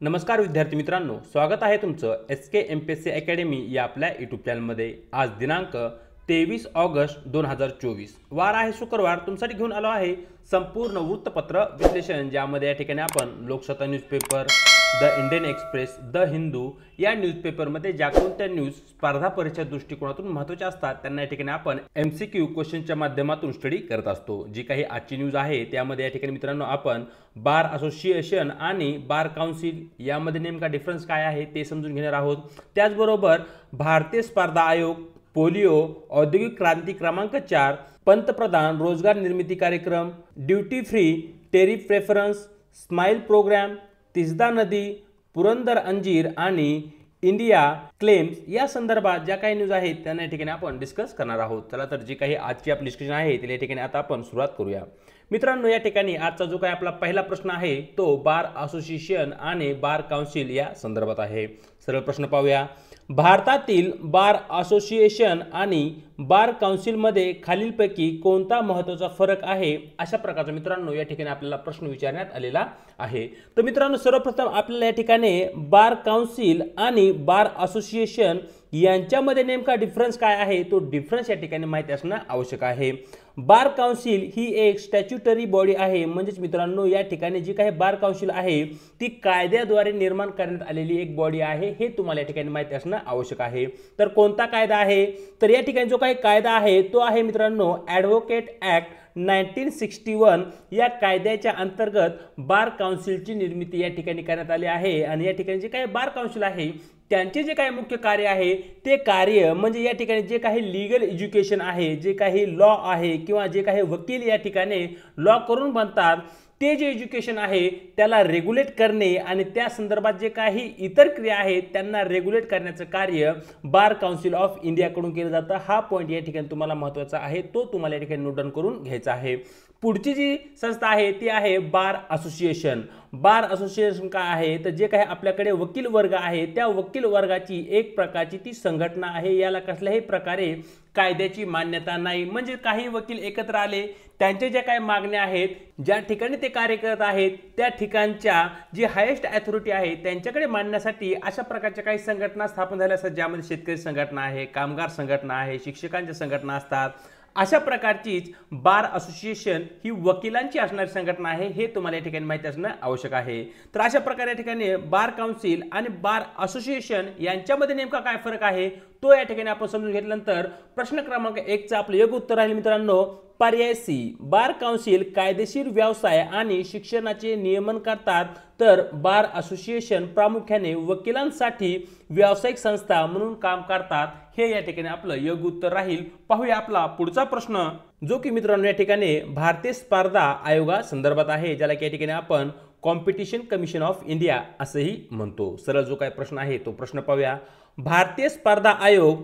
नमस्कार विद्यार्थी मित्रांनो, स्वागत आहे तुमचं SK MPSC अकॅडमी या आपल्या यूट्यूब चॅनलमध्ये। आज दिनांक 23 ऑगस्ट 2024 वार आहे शुक्रवार। तुमच्यासाठी घेऊन आलो आहे संपूर्ण वृत्तपत्र विश्लेषण, ज्यामध्ये या ठिकाणी आपण Loksatta newspaper, the Indian express, the Hindu या न्यूजपेपरमध्ये ज्या कोणत्या न्यूज स्पर्धा परीक्षा दृष्टिकोनातून महत्त्वाच्या असतात त्यांना या ठिकाणी आपण MCQ क्वेश्चनच्या माध्यमातून स्टडी करत असतो। जी काही आजची न्यूज आहे त्यामध्ये या ठिकाणी मित्रांनो आपण बार असोसिएशन आणि बार काउन्सिल यामध्ये नेमका डिफरन्स काय आहे ते समजून घेणार आहोत। त्याचबरोबर भारतीय स्पर्धा आयोग, पोलिओ, औद्योगिक क्रांती क्रमांक 4, पंतप्रधान रोजगार निर्मिती कार्यक्रम, duty free tariff preference, smile programme, तिसदा नदी, पुरंदर अंजीर आणि इंडिया क्लेम्स या संदर्भात ज्या काही न्यूज आहेत त्यांना या ठिकाणी आपण डिस्कस करणार आहोत। चला तर जी काही आजची आपली डिस्कशन आहे त्या ठिकाणी आता आपण सुरुवात करूया। मित्रांनो, या ठिकाणी आजचा जो काही आपला पहिला प्रश्न आहे तो बार असोसिएशन आणि बार काउन्सिल या संदर्भात आहे। सरळ प्रश्न पाहूया। भारतातील बार असोसिएशन आणि बार काउन्सिलमध्ये खालीलपैकी कोणता महत्त्वाचा फरक आहे, अशा प्रकारचा मित्रांनो या ठिकाणी आपल्याला प्रश्न विचारण्यात आलेला आहे। तर मित्रांनो, सर्वप्रथम आपल्याला या ठिकाणी बार काउन्सिल आणि बार असोसिएशन यांच्यामध्ये नेमका डिफरन्स काय आहे तो डिफरन्स या ठिकाणी माहिती असणं आवश्यक आहे। बार काउन्सिल ही एक स्टॅच्युटरी बॉडी आहे, म्हणजेच मित्रांनो या ठिकाणी जी काही बार काउन्सिल आहे ती कायद्याद्वारे निर्माण करण्यात आलेली एक बॉडी आहे, हे तुम्हाला या ठिकाणी माहिती असणं आवश्यक आहे। तर कोणता कायदा आहे, तर या ठिकाणी जो काही कायदा आहे तो आहे मित्रांनो ॲडव्होकेट ॲक्ट 1961 या कायद्याच्या अंतर्गत बार काउन्सिलची निर्मिती या ठिकाणी करण्यात आली आहे। आणि या ठिकाणी जे काही बार काउन्सिल आहे त्यांचे जे काही मुख्य कार्य आहे ते कार्य म्हणजे या ठिकाणी जे काही लीगल एज्युकेशन आहे, जे काही लॉ आहे किंवा जे काही वकील या ठिकाणी लॉ करून बनतात ते जे एज्युकेशन आहे त्याला रेग्युलेट करणे आणि त्या संदर्भात जे काही इतर क्रिया आहेत त्यांना रेग्युलेट करण्याचं कार्य बार काउन्सिल ऑफ इंडिया कडून केलं जातं। हा पॉईंट या ठिकाणी तुम्हाला महत्त्वाचा आहे, तो तुम्हाला या ठिकाणी नोट डाऊन करून घ्यायचा आहे। पुढची जी संस्था आहे ती आहे बार असोसिएशन। बार असोसिएशन काय आहे, तर जे काही आपल्याकडे वकील वर्ग आहे त्या वकील वर्गाची एक प्रकारची ती संघटना आहे। याला कसल्याही प्रकारे कायद्याची मान्यता नाही, म्हणजे काही वकील एकत्र आले, त्यांचे जे काही मागण्या आहेत, ज्या ठिकाणी ते कार्य करत आहेत त्या ठिकाणच्या जी हायेस्ट अथॉरिटी आहे त्यांच्याकडे मांडण्यासाठी अशा प्रकारच्या काही संघटना स्थापन झाल्या असतात, ज्यामध्ये शेतकरी संघटना आहे, कामगार संघटना आहे, शिक्षकांच्या संघटना असतात। अशा प्रकारचीच बार असोसिएशन ही वकिलांची असणारी संघटना आहे, हे तुम्हाला या ठिकाणी माहिती असणं आवश्यक आहे। तर अशा प्रकारे या ठिकाणी बार काउन्सिल आणि बार असोसिएशन यांच्यामध्ये नेमका काय फरक आहे तो या ठिकाणी आपण समजून घेतल्यानंतर प्रश्न क्रमांक 1 चं आपलं योग्य उत्तर आहे मित्रांनो पर्याय सी। बार काउन्सिल कायदेशीर व्यवसाय आणि शिक्षणाचे नियमन करतात, तर बार असोसिएशन प्रामुख्याने वकिलांसाठी व्यावसायिक संस्था म्हणून काम करतात। हे या ठिकाणी आपलं योग्य उत्तर राहील। पाहूया आपला पुढचा प्रश्न, जो की मित्रांनो या ठिकाणी भारतीय स्पर्धा आयोगा संदर्भात आहे, ज्याला की या ठिकाणी आपण कॉम्पिटिशन कमिशन ऑफ इंडिया असंही म्हणतो। सरळ जो काही प्रश्न आहे तो प्रश्न पाहूया। भारतीय स्पर्धा आयोग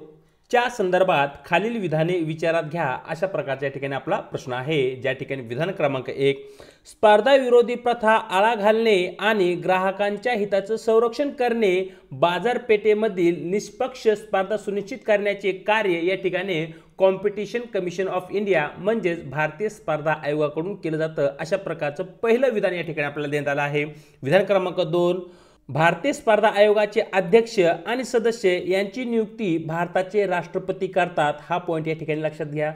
च्या संदर्भात खालील विधाने विचारात घ्या, अशा प्रकारच्या ठिकाणी आपला प्रश्न आहे। ज्या ठिकाणी विधान क्रमांक 1, स्पर्धा विरोधी प्रथा आळा घालणे आणि ग्राहकांच्या हिताचं संरक्षण करणे, बाजारपेठेमधील निष्पक्ष स्पर्धा सुनिश्चित करण्याचे कार्य या ठिकाणी कॉम्पिटिशन कमिशन ऑफ इंडिया म्हणजेच भारतीय स्पर्धा आयोगाकडून केलं जातं। अशा प्रकारचं पहिलं विधान या ठिकाणी आपल्याला देण्यात आलं आहे। विधान क्रमांक 2, भारतीय स्पर्धा आयोगाचे अध्यक्ष आणि सदस्य यांची नियुक्ती भारताचे राष्ट्रपती करतात। हा पॉइंट या ठिकाणी लक्षात घ्या।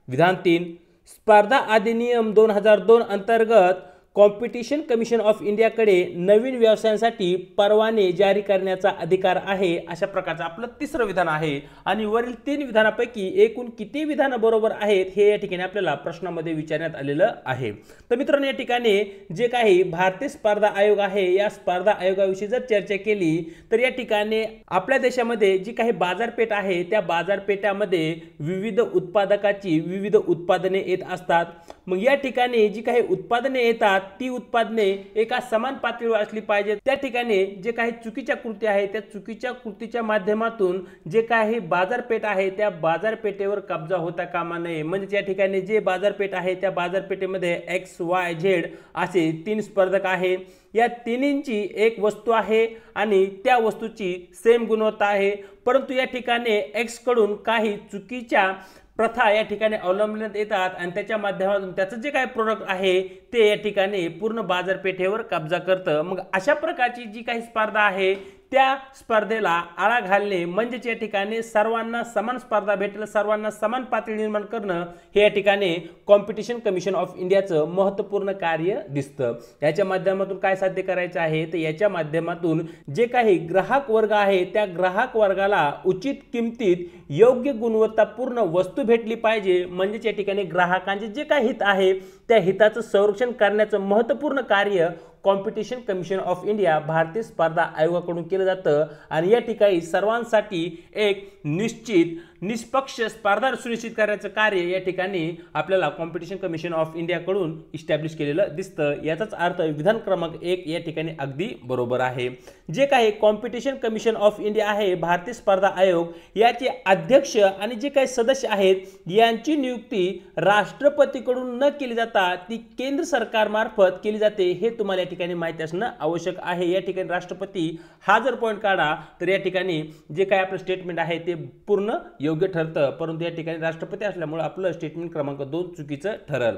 विधान 3, स्पर्धा अधिनियम 2002 अंतर्गत कॉम्पिटिशन कमिशन ऑफ इंडियाकडे नवीन व्यवसायांसाठी परवाने जारी करण्याचा अधिकार आहे। अशा प्रकारचं आपलं तिसरं विधान आहे। आणि वरील 3 विधानापैकी एकूण किती विधानं बरोबर आहेत हे या ठिकाणी आपल्याला प्रश्नामध्ये विचारण्यात आलेलं आहे। तर मित्रांनो, या ठिकाणी जे काही भारतीय स्पर्धा आयोग आहे या स्पर्धा आयोगाविषयी जर चर्चा केली तर या ठिकाणी आपल्या देशामध्ये जी काही बाजारपेठ आहे त्या बाजारपेठामध्ये विविध उत्पादकाची विविध उत्पादने येत असतात। मग या ठिकाणी जी काही उत्पादने येतात ती उत्पादने एका समान पातळीवर असली पाहिजे। त्या ठिकाणी जे काही चुकीच्या कृती आहे त्या चुकीच्या कृतीच्या माध्यमातून जे काही बाजारपेठ आहे त्या बाजारपेठेवर कब्जा होता कामा नये। म्हणजे या ठिकाणी जे बाजारपेठ आहे त्या बाजारपेठेमध्ये XYZ असे 3 स्पर्धक आहे, या तिन्हींची एक वस्तू आहे आणि त्या वस्तूची सेम गुणवत्ता आहे, परंतु या ठिकाणी X कडून काही चुकीच्या प्रथा या ठिकाणी अवलंबण्यात येतात आणि त्याच्या माध्यमातून त्याचं जे काही प्रोडक्ट आहे ते या ठिकाणी पूर्ण बाजारपेठेवर कब्जा करतं। मग अशा प्रकारची जी काही स्पर्धा आहे त्या स्पर्धेला आळा घालणे म्हणजेच या ठिकाणी सर्वांना समान स्पर्धा भेटेल, सर्वांना समान पातळी निर्माण करणं हे या ठिकाणी कॉम्पिटिशन कमिशन ऑफ इंडियाचं महत्त्वपूर्ण कार्य दिसतं। याच्या माध्यमातून काय साध्य करायचं आहे तर याच्या माध्यमातून जे काही ग्राहक वर्ग आहे त्या ग्राहक वर्गाला उचित किमतीत योग्य गुणवत्तापूर्ण वस्तू भेटली पाहिजे, म्हणजेच या ठिकाणी ग्राहकांचे जे काही हित आहे त्या हिताचं संरक्षण करण्याचं महत्त्वपूर्ण कार्य कॉम्पिटिशन कमिशन ऑफ इंडिया भारतीय स्पर्धा आयोगाकडून केलं जातं। आणि या ठिकाणी सर्वांसाठी एक निश्चित निष्पक्ष स्पर्धा सुनिश्चित करण्याचं कार्य या ठिकाणी आपल्याला कॉम्पिटिशन कमिशन ऑफ इंडियाकडून इस्टॅब्लिश केलेलं दिसतं। याचाच अर्थ विधान क्रमांक 1 या ठिकाणी अगदी बरोबर आहे। जे काही कॉम्पिटिशन कमिशन ऑफ इंडिया आहे भारतीय स्पर्धा आयोग याचे अध्यक्ष आणि जे काही सदस्य आहेत यांची नियुक्ती राष्ट्रपतीकडून न केली जाता ती केंद्र सरकारमार्फत केली जाते, हे तुम्हाला या ठिकाणी माहिती असणं आवश्यक आहे। या ठिकाणी राष्ट्रपती हा जर पॉइंट काढा तर या ठिकाणी जे काही आपलं स्टेटमेंट आहे ते पूर्ण योग्य ठरतं, परंतु या ठिकाणी राष्ट्रपती असल्यामुळे आपलं स्टेटमेंट क्रमांक 2 चुकीचं ठरल।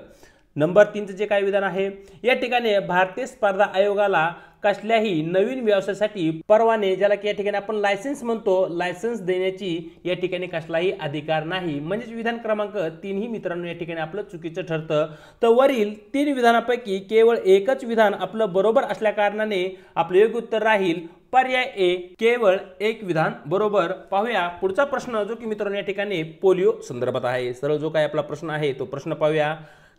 नंबर 3 चे जे काही विधान आहे या ठिकाणी भारतीय स्पर्धा आयोगाला कसल्याही नवीन व्यवसायासाठी परवाने, ज्याला की या ठिकाणी आपण लायसेन्स म्हणतो, लायसेन्स देण्याची या ठिकाणी कसलाही अधिकार नाही। म्हणजे विधान क्रमांक 3 ही मित्रांनो या ठिकाणी आपलं चुकीचं ठरतं। तर वरील 3 विधानापैकी केवळ एकच विधान आपलं बरोबर असल्या कारणाने आपलं योग्य उत्तर राहील पर्याय ए, केवळ एक विधान बरोबर। पाहूया पुढचा प्रश्न जो की मित्रांनो या ठिकाणी पोलिओ संदर्भात आहे। सरळ जो काही आपला प्रश्न आहे तो प्रश्न पाहूया।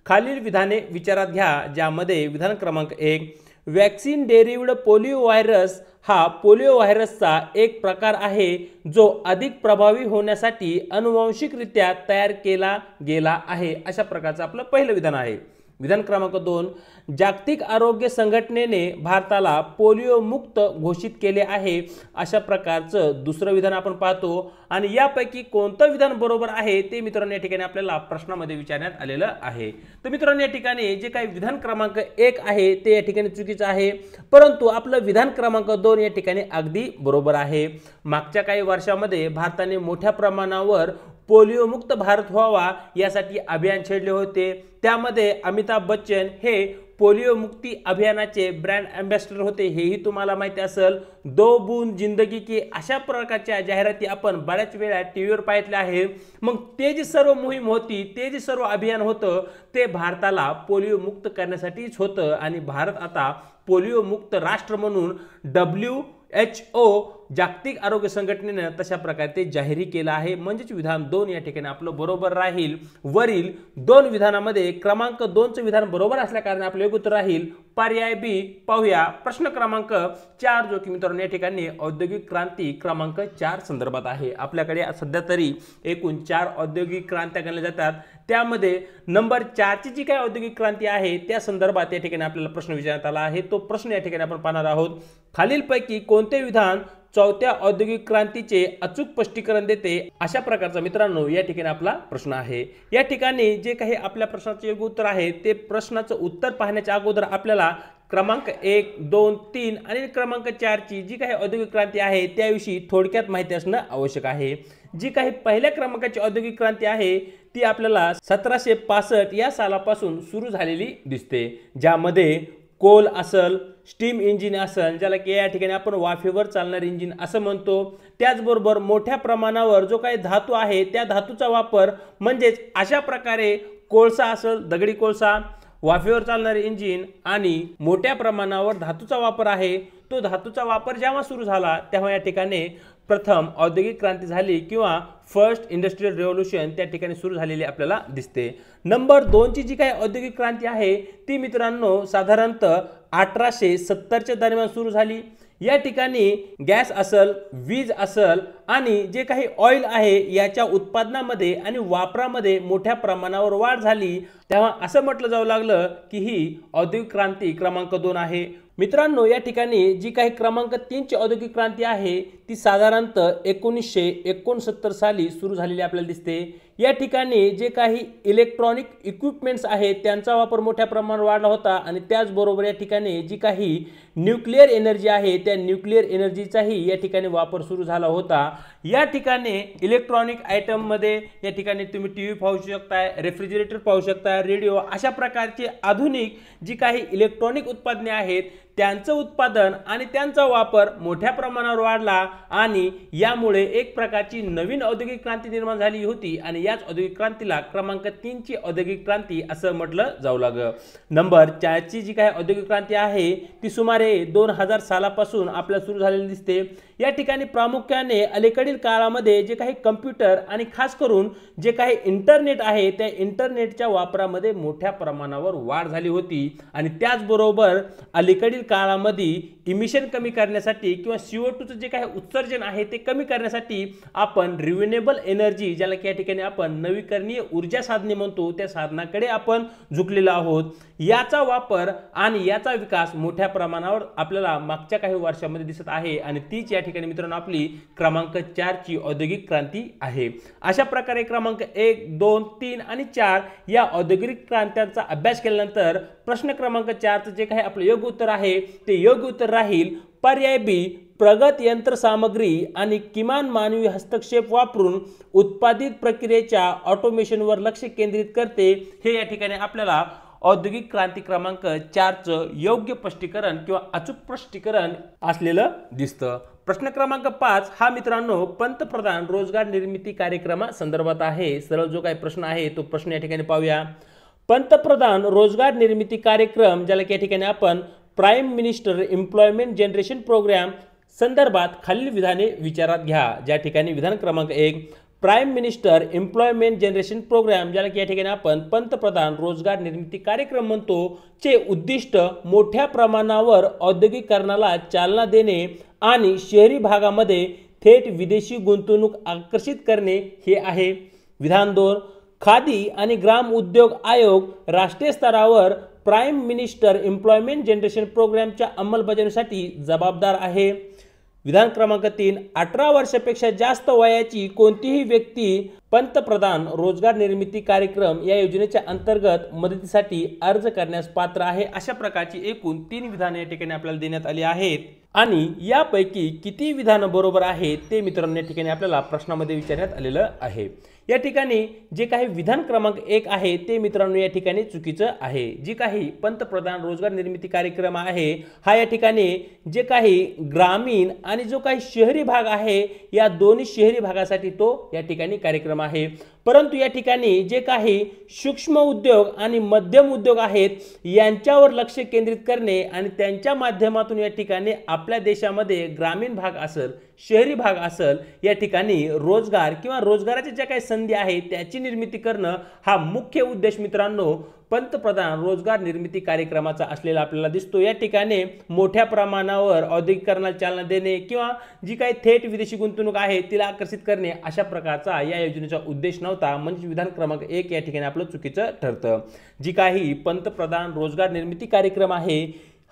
खालील विधाने विचारात घ्या, ज्यामध्ये विधान क्रमांक 1 वॅक्सिन डेरिव्ड पोलिओ व्हायरस हा पोलिओ व्हायरसचा एक प्रकार आहे जो अधिक प्रभावी होण्यासाठी अनुवांशिकरित्या तयार केला गेला आहे, अशा प्रकारचं आपलं पहिलं विधान आहे। विधान क्रमांक 2 जागतिक आरोग्य संघटनेने भारताला पोलिओ मुक्त घोषित केले आहे, अशा प्रकारचं दुसरं विधान आपण पाहतो। आणि यापैकी कोणतं विधान बरोबर आहे ते मित्रांनो या ठिकाणी आपल्याला प्रश्नामध्ये विचारण्यात आलेलं आहे। तर मित्रांनो या ठिकाणी जे काही विधान क्रमांक 1 आहे ते या ठिकाणी चुकीचं आहे, परंतु आपलं विधान क्रमांक 2 या ठिकाणी अगदी बरोबर आहे। मागच्या काही वर्षांमध्ये भारताने मोठ्या प्रमाणावर पोलिओ मुक्त भारत व्हावा यासाठी अभियान छेडले होते। त्यामध्ये अमिताभ बच्चन हे पोलिओ मुक्ती अभियानाचे ब्रँड अँबॅसेडर होते, हेही तुम्हाला माहिती असेल। दो बूंद जिंदगी की अशा प्रकारच्या जाहिराती आपण बऱ्याच वेळा टीव्हीवर पाहिल्या आहे। मग ते जी सर्व मोहीम होती, ते जे सर्व अभियान होतं ते भारताला पोलिओ मुक्त करण्यासाठीच होतं आणि भारत आता पोलिओ मुक्त राष्ट्र म्हणून WHO जागतिक आरोग्य संघटनेने तशा प्रकारे ते जाहीर केलं आहे। म्हणजेच विधान 2 या ठिकाणी आपलं बरोबर राहील। वरील 2 विधानामध्ये क्रमांक 2 चं विधान बरोबर असल्या कारणाने आपलं योग्य उत्तर राहील पर्याय बी। पाहूया प्रश्न क्रमांक 4 जो की मित्रांनो या ठिकाणी औद्योगिक क्रांती क्रमांक 4 संदर्भात आहे। आपल्याकडे सध्या तरी एकूण 4 औद्योगिक क्रांत्या गणल्या जातात, त्यामध्ये नंबर 4 ची जी काही औद्योगिक क्रांती आहे त्या संदर्भात या ठिकाणी आपल्याला प्रश्न विचारण्यात आला आहे। तो प्रश्न या ठिकाणी आपण पाहणार आहोत। खालीलपैकी कोणते विधान 4थ्या औद्योगिक क्रांतीचे अचूक स्पष्टीकरण देते, अशा प्रकारचा मित्रांनो या ठिकाणी आपला प्रश्न आहे। या ठिकाणी जे काही आपल्या प्रश्नाचे योग्य उत्तर आहे ते प्रश्नाचं उत्तर पाहण्याच्या अगोदर आपल्याला क्रमांक 1, 2, 3 आणि क्रमांक 4 ची जी काही औद्योगिक क्रांती आहे त्याविषयी थोडक्यात माहिती असणं आवश्यक आहे। जी काही पहिल्या क्रमांकाची औद्योगिक क्रांती आहे ती आपल्याला 1765 या सालापासून सुरू झालेली दिसते, ज्यामध्ये कोल असल, स्टीम इंजिन असेल, ज्याला की या ठिकाणी आपण वाफेवर चालणारे इंजिन असं म्हणतो। त्याचबरोबर मोठ्या प्रमाणावर जो काही धातू आहे त्या धातूचा वापर, म्हणजेच अशा प्रकारे कोळसा असेल, दगडी कोळसा, वाफेवर चालणारे इंजिन आणि मोठ्या प्रमाणावर धातूचा वापर आहे, तो धातूचा वापर जेव्हा सुरू झाला तेव्हा या ठिकाणी प्रथम औद्योगिक क्रांती झाली किंवा फर्स्ट इंडस्ट्रियल रेव्होल्यूशन त्या ठिकाणी सुरू झालेली आपल्याला दिसते। नंबर 2 ची जी काही औद्योगिक क्रांती आहे ती मित्रांनो साधारणतः 1870च्या दरम्यान सुरू झाली। या ठिकाणी गॅस असेल, वीज असेल आणि जे काही ऑइल आहे याच्या उत्पादनामध्ये आणि वापरामध्ये मोठ्या प्रमाणावर वाढ झाली, तेव्हा असं म्हटलं जाऊ लागलं की ही औद्योगिक क्रांती क्रमांक 2 आहे। मित्रांनो या ठिकाणी जी काही क्रमांक 3 ची औद्योगिक क्रांती आहे ती साधारणतः 1969 साली सुरू झालेली आपल्याला दिसते। या ठिकाणी जे काही इलेक्ट्रॉनिक इक्विपमेंट्स आहेत त्यांचा वापर मोठ्या प्रमाणावर वाढला होता आणि त्याचबरोबर या ठिकाणी जी काही न्यूक्लिअर एनर्जी आहे त्या न्यूक्लिअर एनर्जीचाही या ठिकाणी वापर सुरू झाला होता। या ठिकाणी इलेक्ट्रॉनिक आयटममध्ये या ठिकाणी तुम्ही टीव्ही पाहू शकता, रेफ्रिजरेटर पाहू शकता, रेडिओ, अशा प्रकारचे आधुनिक जी काही इलेक्ट्रॉनिक उत्पादने आहेत त्यांचं उत्पादन आणि त्यांचा वापर मोठ्या प्रमाणावर वाढला आणि यामुळे एक प्रकारची नवीन औद्योगिक क्रांती निर्माण झाली होती आणि याच औद्योगिक क्रांतीला क्रमांक 3 ची औद्योगिक क्रांती असं म्हटलं जाऊ लागलं। नंबर 4 ची जी काही औद्योगिक क्रांती आहे ती सुमारे 2000 सालापासून आपल्याला सुरू झालेली दिसते। या ठिकाणी प्रामुख्याने अलीकडील काळामध्ये जे काही कम्प्युटर आणि खास करून जे काही इंटरनेट आहे त्या इंटरनेटच्या वापरामध्ये मोठ्या प्रमाणावर वाढ झाली होती आणि त्याचबरोबर अलीकडील काळामध्ये इमिशन कमी करण्यासाठी किंवा CO2 चे जे काही उत्सर्जन आहे ते कमी करण्यासाठी आपण रिन्युएबल एनर्जी, ज्याला की या ठिकाणी आपण नवीकरणीय ऊर्जा साधने म्हणतो, त्या साधनाकडे आपण झुकलेलो आहोत। याचा वापर आणि याचा विकास मोठ्या प्रमाणावर आपल्याला मागच्या काही वर्षांमध्ये दिसत आहे आणि तीच या ठिकाणी मित्रांनो आपली क्रमांक 4 ची औद्योगिक क्रांती आहे। अशा प्रकारे क्रमांक 1, 2, 3 आणि 4 या औद्योगिक क्रांत्यांचा अभ्यास केल्यानंतर प्रश्न क्रमांक 4 चे जे काही आपले योग्य उत्तर आहे ते योग्य उत्तर राहील पर्याय बी, प्रगत यंत्रसामग्री आणि किमान मानवी हस्तक्षेप वापरून उत्पादित प्रक्रियेच्या ऑटोमेशनवर लक्ष केंद्रित करते। हे या ठिकाणी आपल्याला औद्योगिक क्रांती क्रमांक 4 चं योग्य स्पष्टीकरण किंवा अचूक स्पष्टीकरण असलेलं दिसतं। प्रश्न क्रमांक 5 हा मित्रांनो पंतप्रधान रोजगार निर्मिती कार्यक्रमा संदर्भात आहे। सरळ जो काही प्रश्न आहे तो प्रश्न या ठिकाणी पाहूया। पंतप्रधान रोजगार निर्मिती कार्यक्रम, ज्याला की या ठिकाणी आपण prime minister employment generation programme संदर्भात खालील विधाने विचारात घ्या। ज्या ठिकाणी विधान क्रमांक 1, prime minister employment generation programme, ज्याला की या ठिकाणी आपण पंतप्रधान रोजगार निर्मिती कार्यक्रम म्हणतो, चे उद्दिष्ट मोठ्या प्रमाणावर औद्योगिकरणाला चालना देणे आणि शहरी भागामध्ये थेट विदेशी गुंतवणूक आकर्षित करणे हे आहे। विधान 2, खादी आणि ग्राम उद्योग आयोग राष्ट्रीय स्तरावर प्राईम मिनिस्टर एम्प्लॉयमेंट जनरेशन प्रोग्रामच्या अंमलबजावणीसाठी जबाबदार आहे। विधान क्रमांक 3, 18 वर्षापेक्षा जास्त वयाची कोणतीही व्यक्ती पंतप्रधान रोजगार निर्मिती कार्यक्रम या योजनेच्या अंतर्गत मदतीसाठी अर्ज करण्यास पात्र आहे। अशा प्रकारची एकूण 3 विधाने या ठिकाणी आपल्याला देण्यात आली आहेत आणि यापैकी किती विधान बरोबर आहेत ते मित्रांनो या ठिकाणी आपल्याला प्रश्नामध्ये विचारण्यात आलेलं आहे। या ठिकाणी जे काही विधान क्रमांक 1 आहे ते मित्रांनो या ठिकाणी चुकीचं आहे। जी काही पंतप्रधान रोजगार निर्मिती कार्यक्रम आहे हा या ठिकाणी जे काही ग्रामीण आणि जो काही शहरी भाग आहे या दोन्ही शहरी भागासाठी तो या ठिकाणी कार्यक्रम आहे। परंतु या ठिकाणी जे काही सूक्ष्म उद्योग आणि मध्यम उद्योग आहेत यांच्यावर लक्ष केंद्रित करणे आणि त्यांच्या माध्यमातून या ठिकाणी आपल्या देशामध्ये ग्रामीण भाग असेल, शहरी भाग असेल, या ठिकाणी रोजगार किंवा रोजगाराच्या ज्या काही संधी आहेत त्याची निर्मिती करणं हा मुख्य उद्देश मित्रांनो पंतप्रधान रोजगार निर्मिती कार्यक्रमाचा असलेला आपल्याला दिसतो। या ठिकाणी मोठ्या प्रमाणावर औद्योगिकरणाला चालना देणे किंवा जी काही थेट विदेशी गुंतवणूक आहे तिला आकर्षित करणे अशा प्रकारचा या योजनेचा उद्देश नव्हता। म्हणजे विधान क्रमांक 1 या ठिकाणी आपलं चुकीचं ठरतं। जी काही पंतप्रधान रोजगार निर्मिती कार्यक्रम आहे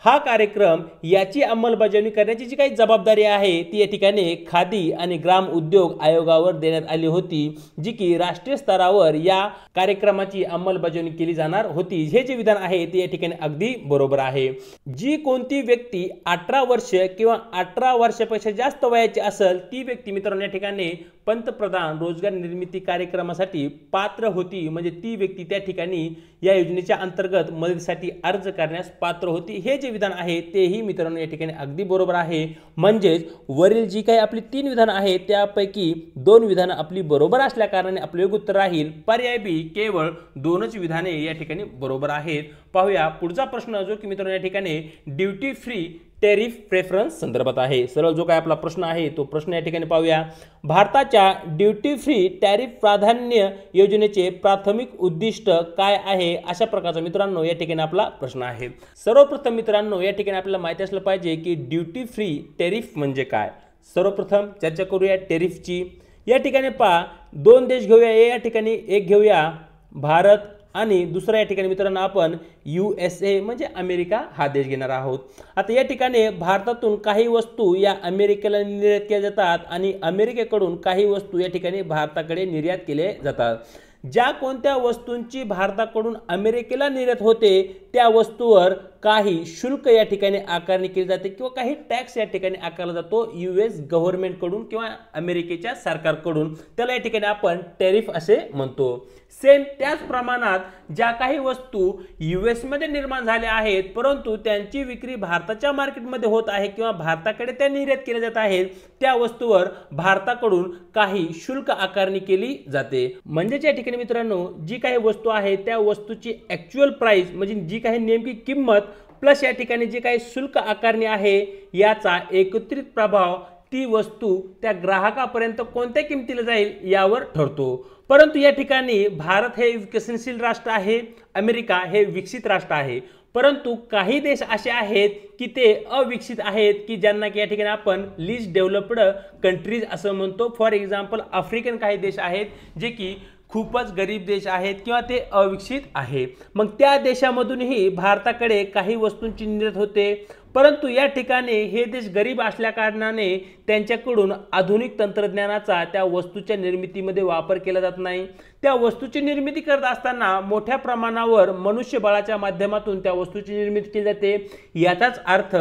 हा कार्यक्रम याची अंमलबजावणी करण्याची जी काही जबाबदारी आहे ती या ठिकाणी खादी आणि ग्राम उद्योग आयोगावर देण्यात आली होती, जी की राष्ट्रीय स्तरावर या कार्यक्रमाची अंमलबजावणी केली जाणार होती। हे जे विधान आहे ते या ठिकाणी अगदी बरोबर आहे। जी कोणती व्यक्ती 18 वर्ष किंवा 18 वर्षापेक्षा जास्त वयाची असेल ती व्यक्ती मित्रांनो या ठिकाणी पंतप्रधान रोजगार निर्मिती कार्यक्रमासाठी पात्र होती। म्हणजे ती व्यक्ती त्या ठिकाणी या योजनेच्या अंतर्गत मदतीसाठी अर्ज करण्यास पात्र होती। हे जे विधान आहे तेही मित्रांनो या ठिकाणी अगदी बरोबर आहे। म्हणजेच वरील जी काही आपली 3 विधान आहेत त्यापैकी 2 विधान आपली बरोबर असल्या कारणाने आपले योग्य उत्तर राहील पर्याय बी, केवळ 2च विधाने या ठिकाणी बरोबर आहेत। पाहूया पुढचा प्रश्न जो की मित्रांनो या ठिकाणी ड्युटी फ्री टॅरिफ प्रेफरन्स संदर्भात आहे। सरळ जो काय आपला प्रश्न आहे तो प्रश्न या ठिकाणी पाहूया। भारताच्या ड्युटी फ्री टॅरिफ प्राधान्य योजनेचे प्राथमिक उद्दिष्ट काय आहे अशा प्रकारचा मित्रांनो या ठिकाणी आपला प्रश्न आहे। सर्वप्रथम मित्रांनो या ठिकाणी आपल्याला माहिती असलं पाहिजे की ड्युटी फ्री टॅरिफ म्हणजे काय। सर्वप्रथम चर्चा करूया टॅरिफची। या ठिकाणी पहा 2 देश घेऊया, या ठिकाणी एक घेऊया भारत आणि दुसऱ्या या ठिकाणी मित्रांनो आपण USA म्हणजे अमेरिका हा देश घेणार आहोत। आता या ठिकाणी भारतातून काही वस्तू या अमेरिकेला निर्यात केल्या जातात आणि अमेरिकेकडून काही वस्तू या ठिकाणी भारताकडे निर्यात केले जातात। ज्या कोणत्या वस्तूंची भारताकडून अमेरिकेला निर्यात होते त्या वस्तूवर काही शुल्क या ठिकाणी आकारणी केली जाते किंवा काही टॅक्स या ठिकाणी आकारला जातो US गव्हर्नमेंट कडून किंवा अमेरिकेच्या सरकारकडून, त्याला या ठिकाणी आपण टॅरिफ असे म्हणतो। सेम त्याच प्रमाणात ज्या काही वस्तू US मध्ये निर्माण झाल्या आहेत परंतु त्यांची विक्री भारताच्या मार्केटमध्ये होत आहे किंवा भारताकडे त्या निर्यात केल्या जात आहेत त्या वस्तूवर भारताकडून काही शुल्क आकारणी केली जाते। म्हणजे या ठिकाणी मित्रांनो जी काही वस्तू आहे त्या वस्तूची ऍक्च्युअल प्राइस म्हणजे जी काही नेमकी किंमत प्लस या ठिकाणी जे काही शुल्क आकारणी आहे याचा एकत्रित प्रभाव ती वस्तू त्या ग्राहकापर्यंत कोणत्या किमतीला जाईल यावर ठरतो। परंतु या ठिकाणी भारत हे विकसनशील राष्ट्र आहे, अमेरिका हे विकसित राष्ट्र आहे, परंतु काही देश असे आहेत की ते अविकसित आहेत की ज्यांना की या ठिकाणी आपण लीस्ट डेव्हलप्ड कंट्रीज असं म्हणतो। फॉर एक्झाम्पल आफ्रिकन काही देश आहेत जे की खूपच गरीब देश आहेत किंवा ते अविकसित आहे। मग त्या देशामधूनही भारताकडे काही वस्तूंची निर्यात होते, परंतु या ठिकाणी हे देश गरीब असल्या कारणाने त्यांच्याकडून आधुनिक तंत्रज्ञानाचा त्या वस्तूच्या निर्मितीमध्ये वापर केला जात नाही। त्या वस्तूची निर्मिती करत असताना मोठ्या प्रमाणावर मनुष्यबळाच्या माध्यमातून त्या वस्तूची निर्मिती केली जाते। याचाच अर्थ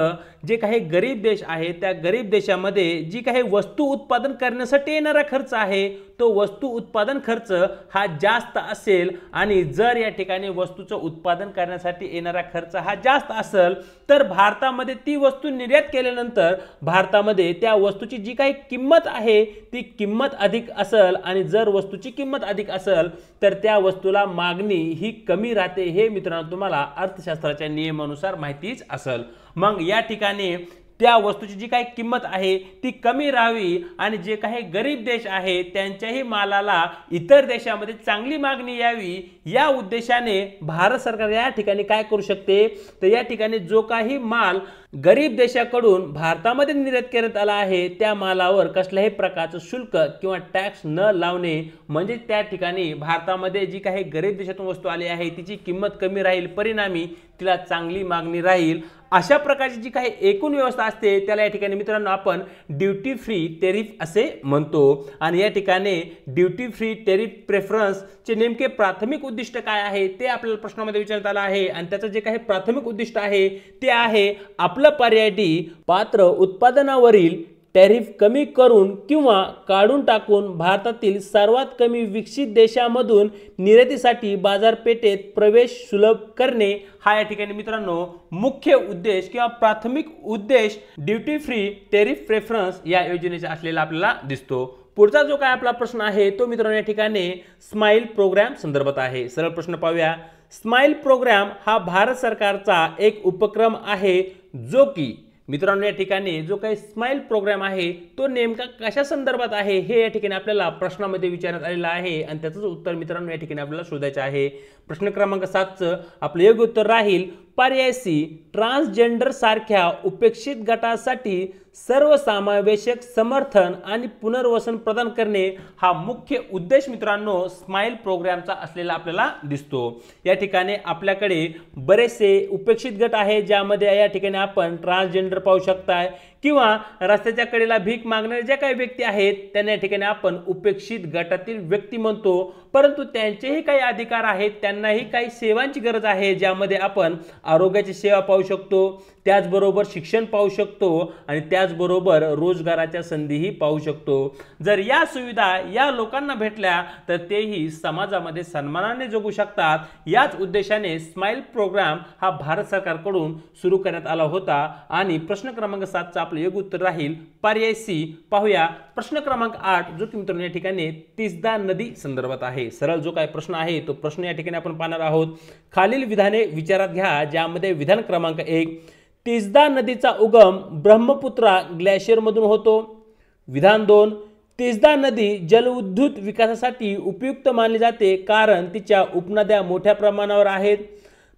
जे काही गरीब देश आहेत त्या गरीब देशामध्ये जी काही वस्तू उत्पादन करण्यासाठी येणारा खर्च आहे तो वस्तू उत्पादन खर्च हा जास्त असेल आणि जर या ठिकाणी वस्तूचं उत्पादन करण्यासाठी येणारा खर्च हा जास्त असेल तर भारतामध्ये ती वस्तू निर्यात केल्यानंतर भारतामध्ये त्या वस्तूची जी काही किंमत आहे ती किंमत अधिक असेल आणि जर वस्तूची किंमत अधिक असेल तर त्या वस्तूला मागणी ही कमी राहते। हे मित्रांनो तुम्हाला अर्थशास्त्राच्या नियमानुसार माहितीच असेल। मग या ठिकाणी त्या वस्तूची जी काही किंमत आहे ती कमी राहावी आणि जे काही गरीब देश आहेत त्यांच्याही मालाला इतर देशामध्ये चांगली मागणी यावी या उद्देशाने भारत सरकार या ठिकाणी काय करू शकते तर या ठिकाणी जो काही माल गरीब देशाकडून भारतामध्ये निर्यात करण्यात आला आहे त्या मालावर कसल्याही प्रकारचं शुल्क किंवा टॅक्स न लावणे, म्हणजे त्या ठिकाणी भारतामध्ये जी काही गरीब देशातून वस्तू आली आहे तिची किंमत कमी राहील, परिणामी तिला चांगली मागणी राहील। अशा प्रकारची जी काही एकूण व्यवस्था असते त्याला या ठिकाणी मित्रांनो आपण ड्युटी फ्री टेरिफ असे म्हणतो। आणि या ठिकाणी ड्युटी फ्री टेरिफ प्रेफरन्स चे नेमके प्राथमिक उद्दिष्ट काय आहे ते आपल्याला प्रश्नामध्ये विचारण्यात आलं आहे आणि त्याचं जे काही प्राथमिक उद्दिष्ट आहे ते आहे आपलं पर्यायी पात्र उत्पादनावरील टॅरिफ कमी करून किंवा काढून टाकून भारतातील सर्वात कमी विकसित देशांमधून निर्यातीसाठी बाजारपेठेत प्रवेश सुलभ करणे हा या ठिकाणी मित्रांनो मुख्य उद्देश किंवा प्राथमिक उद्देश ड्युटी फ्री टेरिफ प्रेफरन्स या योजनेचा असलेला आपल्याला दिसतो। पुढचा जो काय आपला प्रश्न आहे तो मित्रांनो या ठिकाणी स्माइल प्रोग्राम संदर्भात आहे। सरळ प्रश्न पाहूया। स्माइल प्रोग्राम हा भारत सरकारचा एक उपक्रम आहे जो की मित्रांनो या ठिकाणी जो काही स्माइल प्रोग्राम आहे तो नेमका कशा संदर्भात आहे हे या ठिकाणी आपल्याला प्रश्नामध्ये विचारण्यात आलेला आहे आणि त्याचं उत्तर मित्रांनो या ठिकाणी आपल्याला शोधायचं आहे। प्रश्न क्रमांक 7 चं आपलं योग्य उत्तर राहील पर्याय सी, ट्रान्सजेंडर सारख्या उपेक्षित गटासाठी सर्वसमावेशक समर्थन आणि पुनर्वसन प्रदान करणे हा मुख्य उद्देश मित्रांनो स्माइल प्रोग्रामचा असलेला आपल्याला दिसतो। या ठिकाणी आपल्याकडे बरेचसे उपेक्षित गट आहेत ज्यामध्ये या ठिकाणी आपण ट्रान्सजेंडर पाहू शकताय किंवा रस्त्याच्या कडेला भीक मागणारे ज्या काही व्यक्ती आहेत त्यांना या ठिकाणी आपण उपेक्षित गटातील व्यक्ती म्हणतो, परंतु त्यांचेही काही अधिकार आहेत, त्यांनाही काही सेवांची गरज आहे ज्यामध्ये आपण आरोग्याची सेवा पाहू शकतो, त्याचबरोबर शिक्षण पाहू शकतो आणि त्याचबरोबर रोजगाराच्या संधीही पाहू शकतो। जर या सुविधा या लोकांना भेटल्या तर तेही समाजामध्ये सन्मानाने जगू शकतात। याच उद्देशाने स्माइल प्रोग्राम हा भारत सरकारकडून सुरू करण्यात आला होता आणि प्रश्न क्रमांक 7 चा आपलं योग्य उत्तर राहील पर्याय सी। पाहूया प्रश्न क्रमांक 8 जो की मित्रांनो या ठिकाणी तिस्दा नदी संदर्भात आहे। सरळ जो काय प्रश्न आहे तो प्रश्न या ठिकाणी आपण पाहणार आहोत। खालील विधाने विचारात घ्या ज्यामध्ये विधान क्रमांक 1, तिस्दा नदीचा उगम ब्रह्मपुत्रा ग्लेशियर मधून होतो। विधान 2, तिस्दा नदी जलविद्युत विकासासाठी उपयुक्त मानली जाते कारण तिच्या उपनद्या मोठ्या प्रमाणावर आहेत।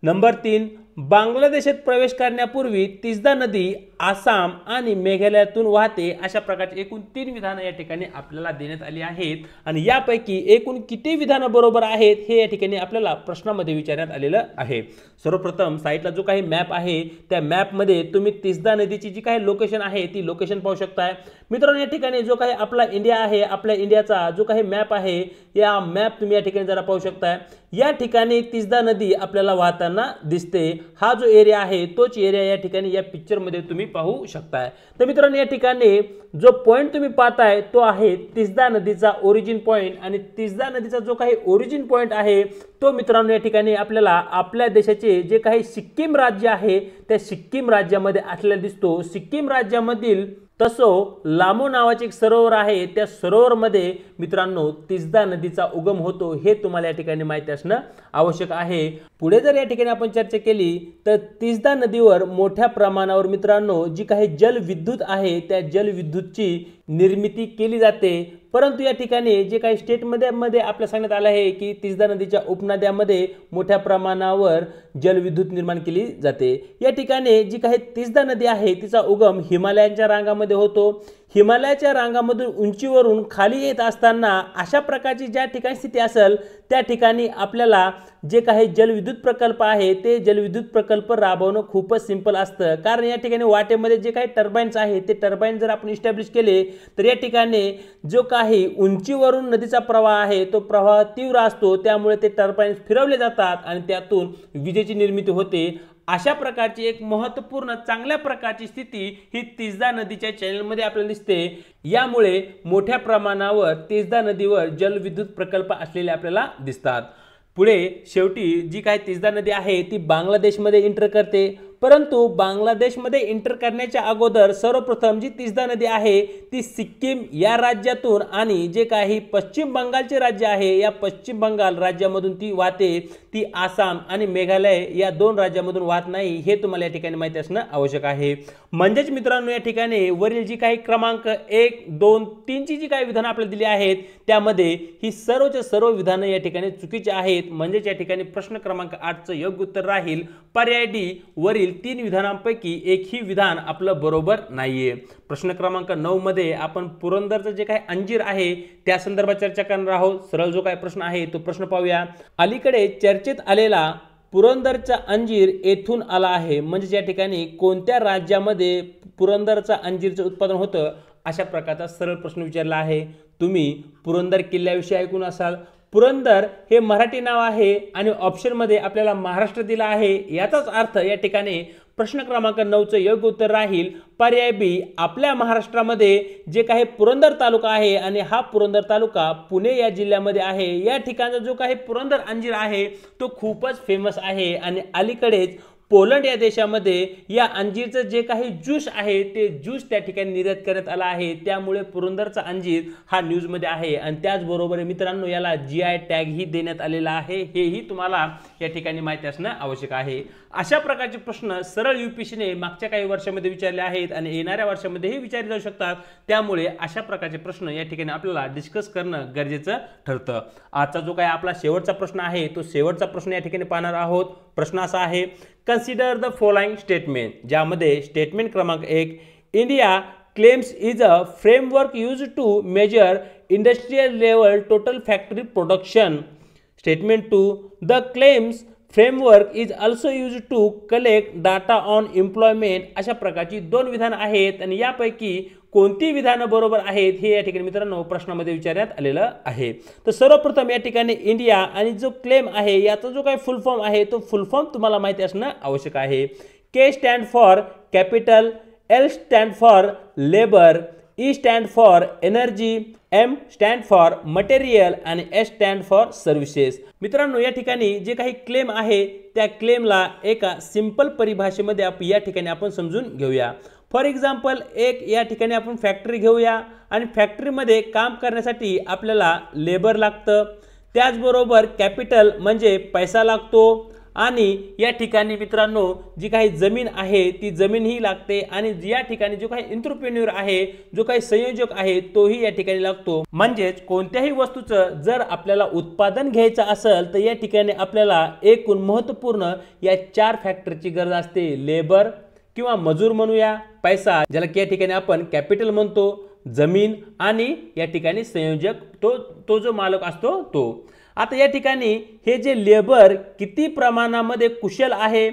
नंबर 3, बांगलादेशात प्रवेश करण्यापूर्वी तिस्ता नदी आसाम आणि मेघालयातून वाहते। अशा प्रकारची एकूण 3 विधानं या ठिकाणी आपल्याला देण्यात आली आहेत आणि यापैकी एकूण किती विधानं बरोबर आहेत हे या ठिकाणी आपल्याला प्रश्नामध्ये विचारण्यात आलेलं आहे। सर्वप्रथम साइटला जो काही मॅप आहे त्या मॅप मध्ये तुम्ही तिस्ता नदीची जी काही लोकेशन आहे ती लोकेशन पाहू शकताय। मित्रांनो या ठिकाणी जो काही आपला इंडिया आहे, आपल्या इंडियाचा जो काही मॅप आहे या मॅप तुम्ही या ठिकाणी जरा पाहू शकताय। या ठिकाणी तिस्ता नदी आपल्याला वाहताना दिसते। हा जो एरिया आहे तोच एरिया या ठिकाणी या पिक्चर मध्ये तुम्ही पाहू शकताय। तर मित्रांनो या ठिकाणी जो पॉइंट तुम्ही पाहताय तो आहे तिस्ता नदीचा ओरिजिन पॉइंट आणि तिस्ता नदीचा जो काही ओरिजिन पॉइंट आहे तो मित्रांनो या ठिकाणी आपल्याला आपल्या देशाचे जे काही सिक्कीम राज्य आहे त्या सिक्कीम राज्यामध्ये असलेला दिसतो। सिक्कीम राज्यामधील तसो लामो नावाचे एक सरोवर आहे, त्या सरोवर मध्ये मित्रांनो तिस्ता नदीचा उगम होतो हे तुम्हाला या ठिकाणी माहिती असणं आवश्यक आहे। पुढे जर या ठिकाणी आपण चर्चा केली तर तिस्ता नदीवर मोठ्या प्रमाणावर मित्रांनो जी काही जलविद्युत आहे त्या जलविद्युतची निर्मिती केली जाते। परंतु या ठिकाणी जे काही स्टेटमध्ये आपल्याला सांगण्यात आलं आहे की तिस्ता नदीच्या उपनद्यामध्ये मोठ्या प्रमाणावर जलविद्युत निर्माण केली जाते। या ठिकाणी जी काही तिस्ता नदी आहे तिचा उगम हिमालयाच्या रांगामध्ये होतो। हिमालयाच्या रांगामधून उंचीवरून खाली येत असताना अशा प्रकारची ज्या ठिकाणी स्थिती असेल त्या ठिकाणी आपल्याला जे काही जलविद्युत प्रकल्प आहे ते जलविद्युत प्रकल्प राबवणं खूपच सिंपल असतं। कारण या ठिकाणी वाटेमध्ये जे काही टर्बाइन्स आहे ते टर्बाइन जर आपण इस्टॅब्लिश केले तर या ठिकाणी जो काही उंचीवरून नदीचा प्रवाह आहे तो प्रवाह तीव्र असतो, त्यामुळे ते टर्बाइन्स फिरवले जातात आणि त्यातून विजेची निर्मिती होते। अशा प्रकारची एक महत्त्वपूर्ण चांगल्या प्रकारची स्थिती ही तिस्ता नदीच्या चॅनलमध्ये आपल्याला दिसते। यामुळे मोठ्या प्रमाणावर तिस्ता नदीवर जलविद्युत प्रकल्प असलेले आपल्याला दिसतात। पुढे शेवटी जी काही तिस्ता नदी आहे ती बांगलादेशमध्ये एंटर करते, परंतु बांगलादेशमध्ये एंटर करण्याच्या अगोदर सर्वप्रथम जी तिस्ता नदी आहे ती सिक्कीम या राज्यातून आणि जे काही पश्चिम बंगालचे राज्य आहे या पश्चिम बंगाल राज्यामधून ती वाहते। ती आसाम आणि मेघालय या 2 राज्यांमधून वाहत नाही हे तुम्हाला या ठिकाणी माहिती असणं आवश्यक आहे। म्हणजेच मित्रांनो या ठिकाणी वरील जी काही क्रमांक 1, 2, 3 ची जी काही विधानं आपल्याला दिली आहेत त्यामध्ये ही सर्वच्या सर्व विधानं या ठिकाणी चुकीची आहेत। म्हणजेच या ठिकाणी प्रश्न क्रमांक 8 चं योग्य उत्तर राहील पर्याय डी। वरील 3 विधानांपैकी एकही विधान आपलं बरोबर नाहीये। प्रश्न क्रमांक 9 मध्ये आपण पुरंदरचं जे काही अंजीर आहे त्या संदर्भात चर्चा करणार आहोत। सरळ जो काही प्रश्न आहे तो प्रश्न पाहूया। अलीकडे चर्चेत आलेला पुरंदरचा अंजीर येथून आला आहे, म्हणजे या ठिकाणी कोणत्या राज्यामध्ये पुरंदरचा अंजीरचं उत्पादन होतं अशा प्रकारचा सरळ प्रश्न विचारला आहे। तुम्ही पुरंदर किल्ल्याविषयी ऐकून असाल। पुरंदर हे मराठी नाव आहे आणि ऑप्शन मध्ये आपल्याला महाराष्ट्र दिला आहे। याचाच अर्थ या ठिकाणी प्रश्न क्रमांक 9 चं योग्य उत्तर राहील पर्याय बी। आपल्या महाराष्ट्रामध्ये जे काही पुरंदर तालुका आहे आणि हा पुरंदर तालुका पुणे या जिल्ह्यामध्ये आहे। या ठिकाणचा जो काही पुरंदर अंजीर आहे तो खूपच फेमस आहे आणि अलीकडेच पोलंड या देशामध्ये या अंजीरचं जे काही ज्यूस आहे ते ज्यूस त्या ठिकाणी निर्यात करण्यात आला आहे। त्यामुळे पुरंदरचा अंजीर हा न्यूज मध्ये आहे आणि त्याचबरोबर मित्रांनो याला GI टॅग ही देण्यात आलेला आहे, हेही तुम्हाला या ठिकाणी माहिती असणं आवश्यक आहे। अशा प्रकारचे प्रश्न सरळ UPSCने मागच्या काही वर्षांमध्ये विचारले आहेत आणि येणाऱ्या वर्षांमध्येही विचारले जाऊ शकतात। त्यामुळे अशा प्रकारचे प्रश्न या ठिकाणी आपल्याला डिस्कस करणं गरजेचं ठरतं। आजचा जो काही आपला शेवटचा प्रश्न आहे तो शेवटचा प्रश्न या ठिकाणी पाहणार आहोत। प्रश्न असा आहे, कन्सिडर द फॉलोइंग स्टेटमेंट, ज्यामध्ये स्टेटमेंट क्रमांक 1, India claims is a framework used to measure industrial level total factory production. Statement 2, the claims framework is also used to collect data on employment. अशा प्रकारची 2 विधानं आहेत आणि यापैकी कोणती विधानं बरोबर आहेत हे या ठिकाणी मित्रांनो प्रश्नामध्ये विचारण्यात आलेलं आहे। तर सर्वप्रथम या ठिकाणी इंडिया आणि जो क्लेम आहे याचा जो काही फुल फॉर्म आहे तो फुल फॉर्म तुम्हाला माहिती असणं आवश्यक आहे। K stand for capital, L stand for labour, E stand for energy, M stand for material आणि S स्टँड फॉर सर्व्हिसेस। मित्रांनो या ठिकाणी जे काही क्लेम आहे त्या क्लेमला एका सिंपल परिभाषेमध्ये या ठिकाणी आपण समजून घेऊया। फॉर एक्झाम्पल एक या ठिकाणी आपण फॅक्टरी घेऊया आणि फॅक्टरीमध्ये काम करण्यासाठी आपल्याला लेबर लागतं, त्याचबरोबर कॅपिटल म्हणजे पैसा लागतो आणि या ठिकाणी मित्रांनो जी काही जमीन आहे ती जमीन ही लागते आणि या ठिकाणी जो काही एंटरप्रेन्योर आहे, जो काही संयोजक आहे तोही या ठिकाणी लागतो। म्हणजेच कोणत्याही वस्तूचं जर आपल्याला उत्पादन घ्यायचं असेल तर या ठिकाणी आपल्याला एकूण महत्त्वपूर्ण या 4 फॅक्टरची गरज असते। लेबर किंवा मजूर म्हणूया, पैसा ज्याला की या ठिकाणी आपण कॅपिटल म्हणतो, जमीन आणि या ठिकाणी संयोजक तो जो मालक असतो तो। आता या ठिकाणी हे जे लेबर किती प्रमाणामध्ये कुशल आहे,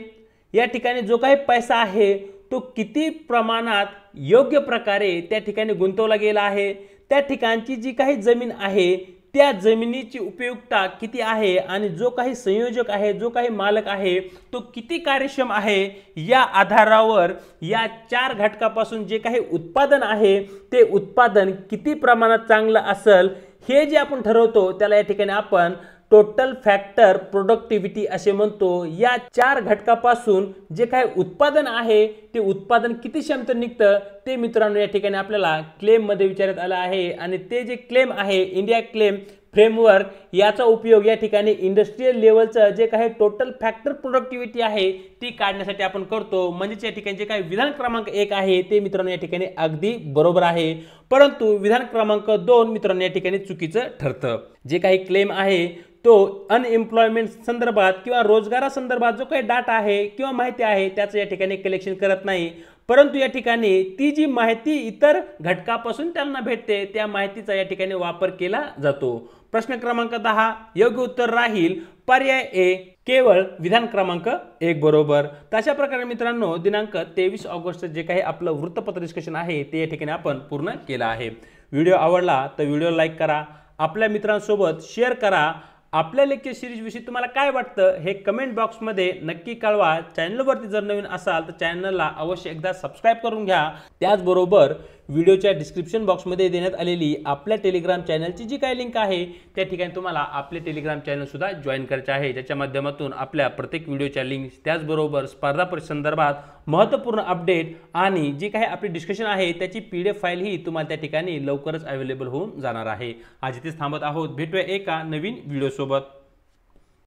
या ठिकाणी जो काही पैसा आहे तो किती प्रमाणात योग्य प्रकारे त्या ठिकाणी गुंतवला गेला आहे, त्या ठिकाणची जी काही जमीन आहे त्या जमिनीची उपयुक्तता किती आहे आणि जो काही संयोजक आहे, जो काही मालक आहे तो किती कार्यक्षम आहे, या आधारावर या 4 घटकापासून जे काही उत्पादन आहे ते उत्पादन किती प्रमाणात चांगलं असेल हे जे आपण ठरवतो त्याला या ठिकाणी आपण टोटल फॅक्टर प्रोडक्टिव्हिटी असे म्हणतो। या 4 घटकापासून जे काही उत्पादन आहे ते उत्पादन किती क्षमता निघतं ते मित्रांनो या ठिकाणी आपल्याला क्लेम मध्ये विचारण्यात आलं आहे आणि ते जे क्लेम आहे इंडिया क्लेम फ्रेमवर्क याचा उपयोग या ठिकाणी इंडस्ट्रियल लेवलचं जे काही टोटल फॅक्टर प्रोडक्टिव्हिटी आहे ती काढण्यासाठी आपण करतो। म्हणजे या ठिकाणी जे काही विधान क्रमांक 1 आहे ते मित्रांनो या ठिकाणी अगदी बरोबर आहे, परंतु विधान क्रमांक 2 मित्रांनो या ठिकाणी चुकीचं ठरतं। जे काही क्लेम आहे तो अनएम्प्लॉयमेंट संदर्भात किंवा रोजगारासंदर्भात जो काही डाटा आहे किंवा माहिती आहे त्याचं या ठिकाणी कलेक्शन करत नाही, परंतु या ठिकाणी ती जी माहिती इतर घटकापासून त्यांना भेटते त्या माहितीचा या ठिकाणी वापर केला जातो। प्रश्न क्रमांक 10 योग्य उत्तर राहील पर्याय ए केवळ विधान क्रमांक 1 बरोबर। तशा प्रकारे मित्रांनो दिनांक 23 ऑगस्ट जे काही आपलं वृत्तपत्र डिस्कशन आहे ते या ठिकाणी आपण पूर्ण केलं आहे। व्हिडिओ आवडला तर व्हिडिओ लाईक करा, आपल्या मित्रांसोबत शेअर करा। आपल्या लेक्चर सिरीज विषयी तुम्हाला काय वाटतं हे कमेंट बॉक्समध्ये नक्की कळवा। चॅनलवरती जर नवीन असाल तर चॅनलला अवश्य एकदा सबस्क्राइब करून घ्या। त्याचबरोबर व्हिडिओच्या डिस्क्रिप्शन बॉक्समध्ये देण्यात आलेली आपल्या टेलिग्राम चॅनलची जी काही लिंक आहे त्या ठिकाणी तुम्हाला आपले टेलिग्राम चॅनल सुद्धा जॉईन करायचे आहे, ज्याच्या माध्यमातून आपल्या प्रत्येक व्हिडिओच्या लिंक त्याचबरोबर स्पर्धा परीक्षेसंदर्भात महत्त्वपूर्ण अपडेट आणि जी काही आपली डिस्कशन आहे त्याची PDF फाईल ही तुम्हाला त्या ठिकाणी लवकरच अवेलेबल होऊन जाणार आहे। आज इथेच थांबत आहोत, भेटूया एका नवीन व्हिडिओ सोबत।